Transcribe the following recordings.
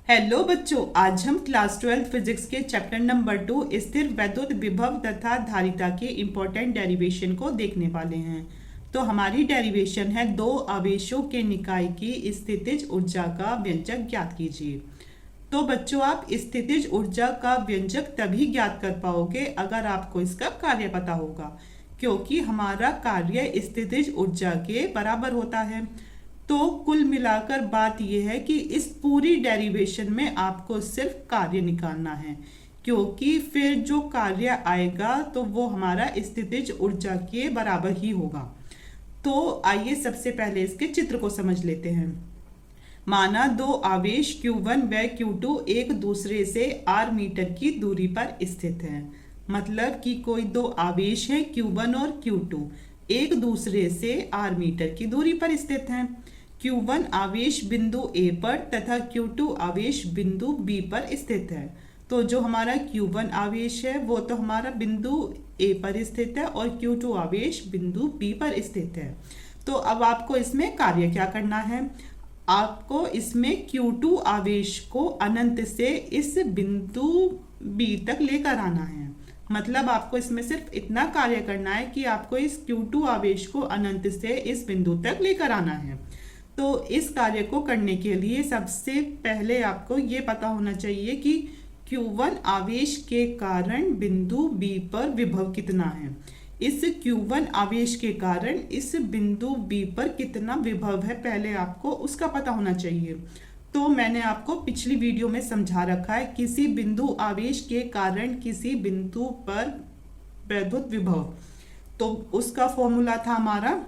Hello बच्चों, आज हम क्लास 12 फिजिक्स के चैप्टर नंबर 2 स्थिर वैद्युत विभव तथा धारिता के इम्पोर्टेंट डेरिवेशन को देखने वाले हैं। तो हमारी डेरिवेशन है दो आवेशों के निकाय की स्थितिज ऊर्जा का व्यंजक ज्ञात कीजिए। तो बच्चों, आप स्थितिज ऊर्जा का व्यंजक तभी ज्ञात कर पाओगे अगर आपको इसका कार्य पता होगा, क्योंकि हमारा कार्य स्थितिज ऊर्जा के बराबर होता है। तो कुल मिलाकर बात यह है कि इस पूरी डेरिवेशन में आपको सिर्फ कार्य निकालना है, क्योंकि फिर जो कार्य आएगा तो वो हमारा स्थितिज ऊर्जा के बराबर ही होगा। तो आइए सबसे पहले इसके चित्र को समझ लेते हैं। माना दो आवेश Q1 व Q2 एक दूसरे से r मीटर की दूरी पर स्थित हैं। मतलब कि कोई दो आवेश हैं Q1 और Q2 एक दूसरे से r मीटर की दूरी पर स्थित हैं। Q1 आवेश बिंदु A पर तथा Q2 आवेश बिंदु B पर स्थित है। तो जो हमारा Q1 आवेश है वो तो हमारा बिंदु A पर स्थित है और Q2 आवेश बिंदु B पर स्थित है। तो अब आपको इसमें कार्य क्या करना है? आपको इसमें Q2 आवेश को अनंत से इस बिंदु B तक लेकर आना है। मतलब आपको इसमें सिर्फ इतना कार्य करना है कि आपको इस Q2 आवेश को अनंत से इस बिंदु तक लेकर आना है। तो इस कार्य को करने के लिए सबसे पहले आपको ये पता होना चाहिए कि Q1 आवेश के कारण बिंदु B पर विभव कितना है। इस Q1 आवेश के कारण इस बिंदु B पर कितना विभव है, पहले आपको उसका पता होना चाहिए। तो मैंने आपको पिछली वीडियो में समझा रखा है, किसी बिंदु आवेश के कारण किसी बिंदु पर वैद्युत विभव, तो उसका फॉर्मूला था हमारा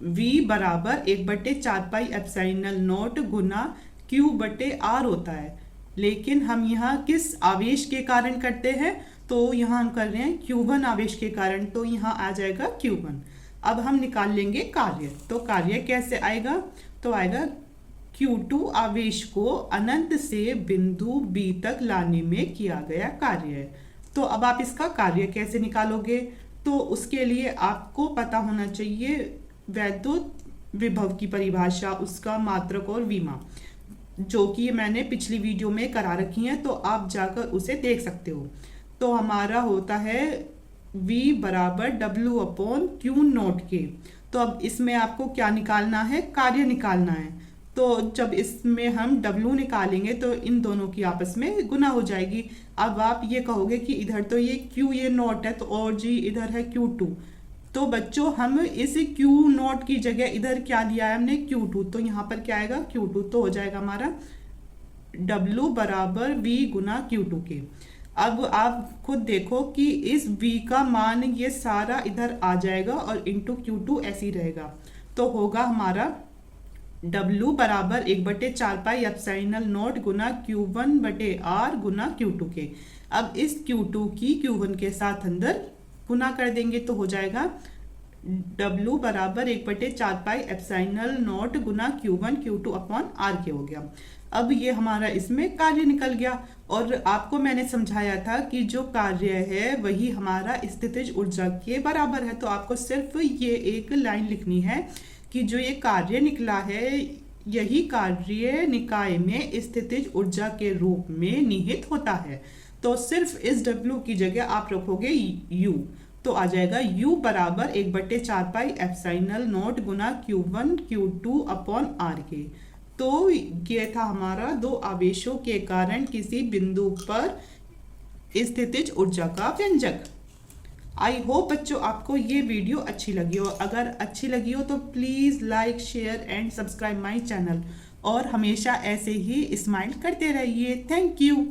V बराबर 1/4πε0 गुना Q/R होता है। लेकिन हम यहाँ किस आवेश के कारण करते हैं? तो यहाँ हम कर रहे हैं Q1 आवेश के कारण, तो यहाँ आ जाएगा Q1। अब हम निकाल लेंगे कार्य। तो कार्य कैसे आएगा? तो आएगा Q2 आवेश को अनंत से बिंदु B तक लाने में किया गया कार्य है। तो अब आप इसका कार्य कैसे निकालोगे? तो उसके लिए आपको पता होना चाहिए वैद्युत विभव की परिभाषा, उसका मात्रक और विमा, जो कि मैंने पिछली वीडियो में करा रखी है, तो आप जाकर उसे देख सकते हो। तो हमारा होता है V बराबर W/Q0 के। तो अब इसमें आपको क्या निकालना है? कार्य निकालना है। तो जब इसमें हम W निकालेंगे तो इन दोनों की आपस में गुना हो जाएगी। अब आप ये कहोगे कि इधर तो ये Q ये नॉट है, तो और जी इधर है Q2। तो बच्चों, हम इस Q0 की जगह इधर क्या लिया है हमने? Q2। तो यहाँ पर क्या आएगा? Q2। तो हो जाएगा हमारा W बराबर V गुना Q2 के। अब आप खुद देखो कि इस V का मान ये सारा इधर आ जाएगा और इंटू Q2 ऐसे ही रहेगा। तो होगा हमारा W बराबर 1/4πε0 गुना Q1/R गुना Q2 के। अब इस Q2 की Q1 के साथ अंदर गुना कर देंगे तो हो जाएगा W बराबर 1/4πε0 गुना Q1 Q2/R के हो गया। अब ये हमारा इसमें कार्य निकल गया। और आपको मैंने समझाया था कि जो कार्य है वही हमारा स्थितिज ऊर्जा के बराबर है। तो आपको सिर्फ ये एक लाइन लिखनी है कि जो ये कार्य निकला है यही कार्य निकाय में स्थितिज ऊर्जा के रूप में निहित होता है। तो सिर्फ इस W की जगह आप रखोगे U, तो आ जाएगा U बराबर 1/4πε0 गुना Q1 Q2/R के। तो ये था हमारा दो आवेशों के कारण किसी बिंदु पर स्थितिज ऊर्जा का व्यंजक। आई होप बच्चों आपको ये वीडियो अच्छी लगी हो। अगर अच्छी लगी हो तो please like, share and subscribe my channel, और हमेशा ऐसे ही स्माइल करते रहिए। Thank you.